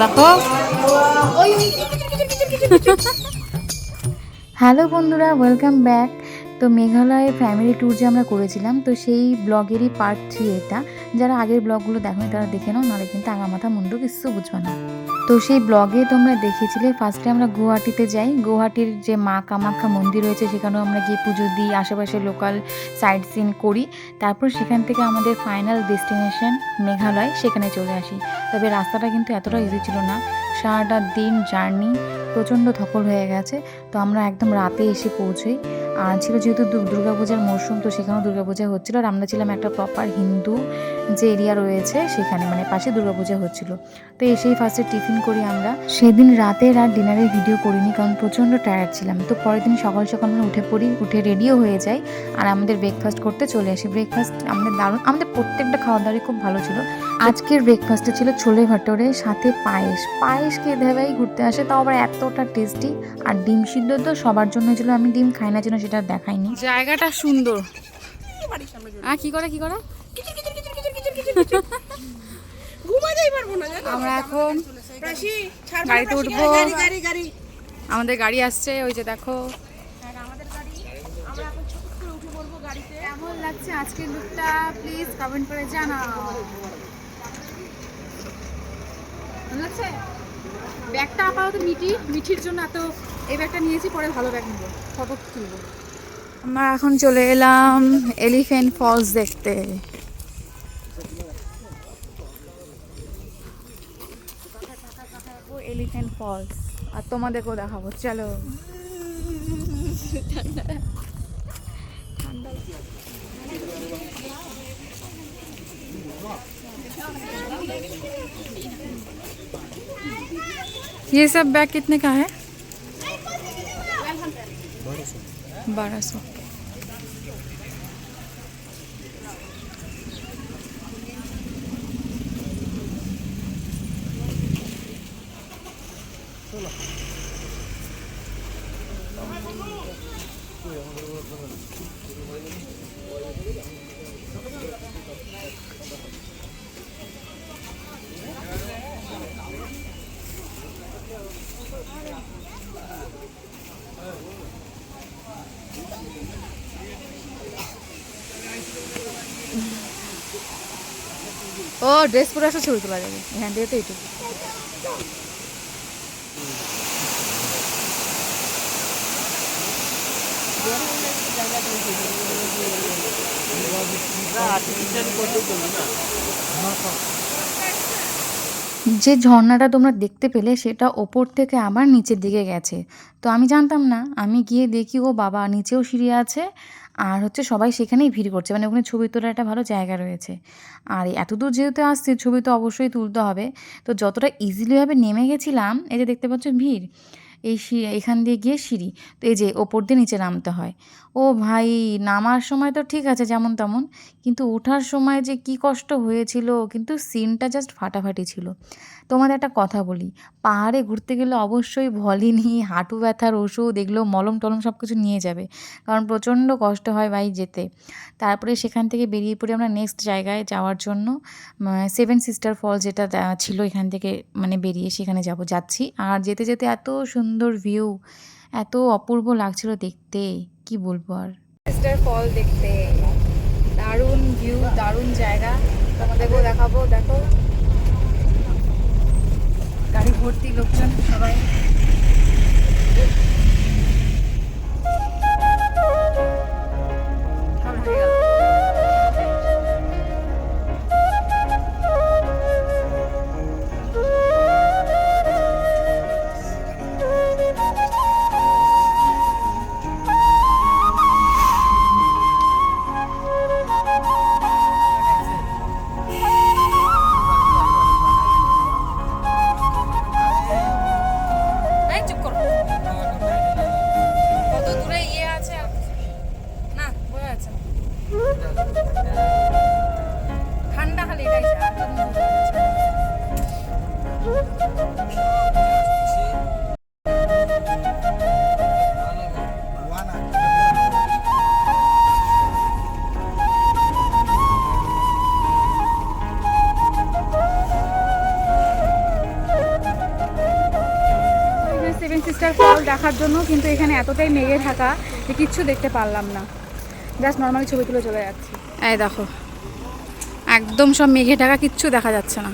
দেখো। হ্যালো বন্ধুরা, welcome back. তো মেঘালয়ে ফ্যামিলি ট্যুর যে আমরা করেছিলাম, তো সেই ব্লগেরই পার্ট 3 এটা। যারা আগের ব্লগগুলো দেখোনি তারা দেখে নাও, নাহলে কিন্তু আগামাথা মুন্ডু কিছু বুঝবে না। তো সেই ব্লগে তোমরা দেখেছিলে ফার্স্টে আমরা গুয়াহাটিতে যাই। গুয়াহাটির যে মা কামাখ্যা মন্দির রয়েছে সেখানেও আমরা গিয়ে পুজো দিই, আশেপাশে লোকাল সাইট সিন করি। তারপর সেখান থেকে আমাদের ফাইনাল ডেস্টিনেশন মেঘালয়, সেখানে চলে আসি। তবে রাস্তাটা কিন্তু এতটা ইজি ছিল না, সারাটা দিন জার্নি, প্রচণ্ড ধকল হয়ে গেছে। তো আমরা একদম রাতে এসে পৌঁছই। আর ছিল যেহেতু দুর্গাপূজার মরশুম, তো সেখানেও দুর্গাপূজা হচ্ছিলো। আর আমরা ছিলাম একটা প্রপার হিন্দু যে এরিয়া রয়েছে সেখানে, মানে পাশে দুর্গাপূজা হচ্ছিল। তো এসেই ফার্স্টে টিফিন করি আমরা। সেদিন রাতের আর ডিনারের ভিডিও করিনি, কারণ প্রচণ্ড টায়ার্ড ছিলাম। তো পরের দিন সকাল সকাল আমরা উঠে পড়ি, উঠে রেডিও হয়ে যাই আর আমাদের ব্রেকফাস্ট করতে চলে আসি। ব্রেকফাস্ট আমাদের দারুণ, আমাদের প্রত্যেকটা খাওয়া দাওয়াই খুব ভালো ছিল। আজকের ব্রেকফাস্টে ছিল ছোলে ভাটোরে, সাথে পায়েস। পায়েস খেয়ে দেবাই ঘুরতে আসে, তাও আবার এতটা টেস্টি। আর ডিম সিদ্ধ তো সবার জন্য ছিল, আমি ডিম খাই না জন্য সেটা দেখাইনি। জায়গাটা সুন্দর। কি করে আমরা এখন গাড়িতে উঠবো। আমাদের গাড়ি আসছে, ওই যে দেখো। কেমন লাগছে আজকের লুকটা প্লিজ কমেন্ট করে জানাও। ভালো লাগছে? ব্যাগটা আপাতত মিঠির জন্য এত এই ব্যাগটা নিয়েছি, পরে ভালো ব্যাগ নেবো, ফটো তুলবো। আমরা এখন চলে এলাম এলিফ্যান্ট ফলস দেখতে। এলিফ্যান্ট ফলস আর তোমাদেরকেও দেখাবো, চলো। ये सब बैग कितने का है? 1200। ও ড্রেস পরে আসলে ছবি তোলা যাবে এখান থেকে, তো এইটুকু। যে ঝর্ণাটা তোমরা দেখতে পেলে সেটা ওপর থেকে আবার নিচের দিকে গেছে। তো আমি জানতাম না, আমি গিয়ে দেখি ও বাবা, নিচেও সিঁড়ি আছে। আর হচ্ছে সবাই সেখানেই ভিড় করছে, মানে ওখানে ছবি তোলার একটা ভালো জায়গা রয়েছে। আর এত দূর যেহেতু আসছি, ছবি তো অবশ্যই তুলতে হবে। তো যতটা ইজিলিভাবে নেমে গেছিলাম, এই যে দেখতে পাচ্ছ ভিড়, এই এখান দিয়ে গিয়ে সিঁড়ি, তো এই যে ওপর দিয়ে নিচে নামতে হয়। ও ভাই, নামার সময় তো ঠিক আছে যেমন তেমন, কিন্তু ওঠার সময় যে কি কষ্ট হয়েছিল, কিন্তু সিনটা জাস্ট ফাটাফাটি ছিল। তোমাদের একটা কথা বলি, পাহাড়ে ঘুরতে গেলে অবশ্যই ভলিনি, হাঁটু ব্যথার ওষুধ, এগুলো মলম টলম সব কিছু নিয়ে যাবে, কারণ প্রচণ্ড কষ্ট হয় ভাই যেতে। তারপরে সেখান থেকে বেরিয়ে পড়ি আমরা নেক্সট জায়গায় যাওয়ার জন্য। সেভেন সিস্টার ফল যেটা ছিল এখান থেকে, মানে বেরিয়ে সেখানে যাচ্ছি। আর যেতে যেতে এত সুন্দর ভিউ, এত অপূর্ব লাগছিল দেখতে, কি বলবো আর। সিস্টার ফল দেখতে দারুণ ভিউ, দারুণ জায়গা, তোমাদেরকেও দেখাবো। দেখো গাড়ি ভর্তি লোকজন সবাই। সিস্টার ফল দেখার জন্য, কিন্তু এখানে এতটাই মেঘে ঢাকা যে কিচ্ছু দেখতে পারলাম না, জাস্ট নর্মালি ছবি তুলে চলে যাচ্ছি। এই দেখো একদম সব মেঘে ঢাকা, কিচ্ছু দেখা যাচ্ছে না।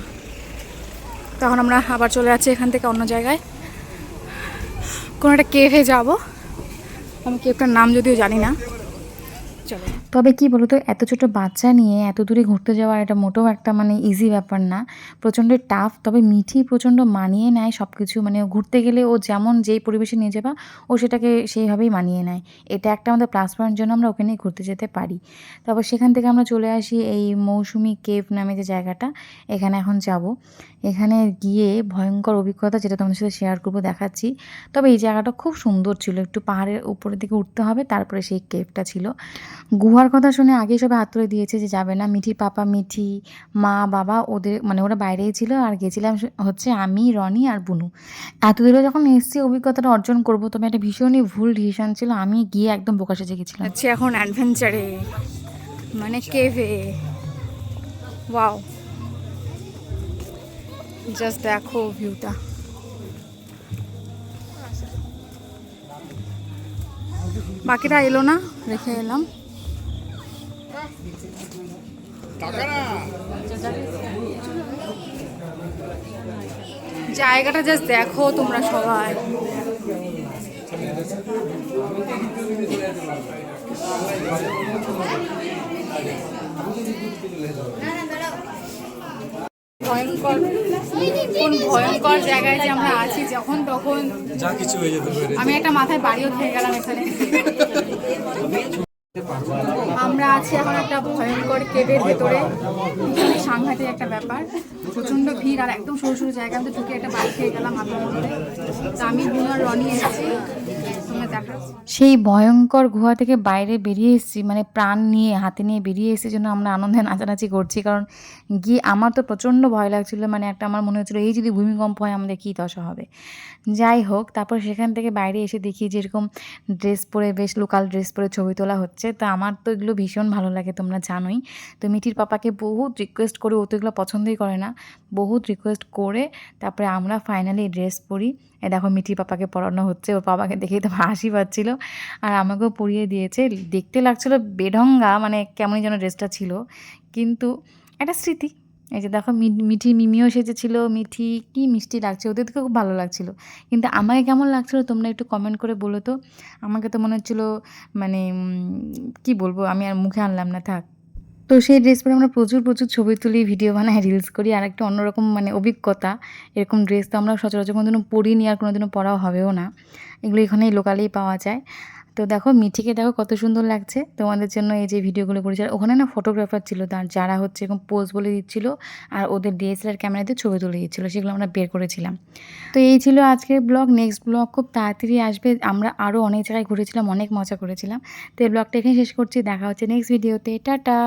তখন আমরা আবার চলে যাচ্ছি এখান থেকে অন্য জায়গায়, কোনো একটা কেভে যাব। আমি কেভটার নাম যদিও জানি না। চলো। তবে কি বলো তো, এত ছোট বাচ্চা নিয়ে এত দূরে ঘুরতে যাওয়া এটা মোটেও একটা মানে ইজি ব্যাপার না, প্রচণ্ড টাফ। তবে মিঠি প্রচণ্ড মানিয়ে নেয় সব কিছু, মানে ও ঘুরতে গেলে ও যেমন যেই পরিবেশে নিয়ে যাবা ও সেটাকে সেইভাবেই মানিয়ে নেয়। এটা একটা আমাদের প্লাস পয়েন্টের জন্য আমরা ওখানেই ঘুরতে যেতে পারি। তারপর সেখান থেকে আমরা চলে আসি এই মৌসুমি কেভ নামে যে জায়গাটা, এখানে এখন যাব। এখানে গিয়ে ভয়ঙ্কর অভিজ্ঞতা, যেটা তোমাদের সাথে শেয়ার করবো, দেখাচ্ছি। তবে এই জায়গাটা খুব সুন্দর ছিল, একটু পাহাড়ের উপরের দিকে উঠতে হবে, তারপরে সেই কেভটা ছিল। গুহার কথা শুনে আগেই সবাই হাত তুলে দিয়েছে যে যাবে না। মিঠির পাপা, মিঠি, মা, বাবা ওদের মানে ওরা বাইরেই ছিল, আর গেছিলাম হচ্ছে আমি, রনি আর বুনু। এত দূরে যখন এসেছি অভিজ্ঞতাটা অর্জন করবো, তবে একটা ভীষণই ভুল ডিসিশন ছিল, আমি গিয়ে একদম বোকা সেজে গেছিলাম। আচ্ছা এখন অ্যাডভেঞ্চারে মানে কেভে। ওয়াও, জাস্ট দেখো ভিউটা। বাকিটা এলো না, রেখে এলাম। জায়গাটা জাস্ট দেখো তোমরা সবাই। ভয়ঙ্কর, কোন ভয়ঙ্কর জায়গায় যে আমরা আছি, যখন তখন যা কিছু হয়ে যেতে পারে। আমি একটা মাথায় বাড়িও খেয়ে গেলাম এখানে। আমরা আছি এখন একটা ভয়ঙ্কর কেভের ভেতরে, ভীষণ সাংঘাতিক একটা ব্যাপার, প্রচণ্ড ভিড় আর একদম সরু সরু জায়গা। আমি ঢুকে একটা বাড়ি খেয়ে গেলাম হাতের মধ্যে। তা আমি বুনো আর রনি এসেছি, তোমরা দেখাচ্ছি। সেই ভয়ঙ্কর গুহা থেকে বাইরে বেরিয়ে এসেছি, মানে প্রাণ নিয়ে হাতে নিয়ে বেরিয়ে এসেছি জন্য আমরা আনন্দে নাচানাচি করছি। কারণ গিয়ে আমার তো প্রচণ্ড ভয় লাগছিলো, মানে একটা আমার মনে হচ্ছিলো এই যদি ভূমিকম্প হয় আমাদের কী দশা হবে। যাই হোক, তারপর সেখান থেকে বাইরে এসে দেখি যেরকম ড্রেস পরে, বেশ লোকাল ড্রেস পরে ছবি তোলা হচ্ছে। তো আমার তো এগুলো ভীষণ ভালো লাগে, তোমরা জানোই। তো মিঠির পাপাকে বহুত রিকোয়েস্ট করে, ও তো এগুলো পছন্দই করে না, বহুত রিকোয়েস্ট করে তারপরে আমরা ফাইনালি ড্রেস পরি। এ দেখো মিঠির পাপাকে পরানো হচ্ছে, ওর বাবাকে দেখেই তো হাসি পাচ্ছিল, আর আমাকেও পরিয়ে দিয়েছে। দেখতে লাগছিল বেঢঙ্গা, মানে কেমনই যেন ড্রেসটা ছিল, কিন্তু একটা স্মৃতি। এই যে দেখো মিঠি, মিমিও সেজেছিল, মিঠি কি মিষ্টি লাগছে, ওদের থেকে খুব ভালো লাগছিল। কিন্তু আমাকে কেমন লাগছিল তোমরা একটু কমেন্ট করে বলো তো। আমাকে তো মনে হচ্ছিলো মানে কি বলবো, আমি আর মুখে আনলাম না, থাক। তো সেই ড্রেস পরে আমরা প্রচুর প্রচুর ছবি তুলি, ভিডিও বানাই, রিলস করি। আর একটা অন্যরকম মানে অভিজ্ঞতা, এরকম ড্রেস তো আমরা সচরাচর কোনোদিনও পরিনি, আর কোনোদিনও পরাও হবেও না। এগুলো এখানেই লোকালেই পাওয়া যায়। তো দেখো মিঠিকে দেখো কত সুন্দর লাগছে, তোমাদের জন্য এই যে ভিডিওগুলো করেছি। আর ওখানে না ফটোগ্রাফার ছিল, তার যারা হচ্ছে এরকম পোজ বলে দিচ্ছিলো, আর ওদের ডিএসএলআর ক্যামেরাতে ছবি তুলে দিচ্ছিলো, সেগুলো আমরা বের করেছিলাম। তো এই ছিল আজকের ব্লগ। নেক্সট ব্লগ খুব তাড়াতাড়ি আসবে। আমরা আরও অনেক জায়গায় ঘুরেছিলাম, অনেক মজা করেছিলাম। তো এই ব্লগটা এখানে শেষ করছি, দেখা হচ্ছে নেক্সট ভিডিওতে। টাটা।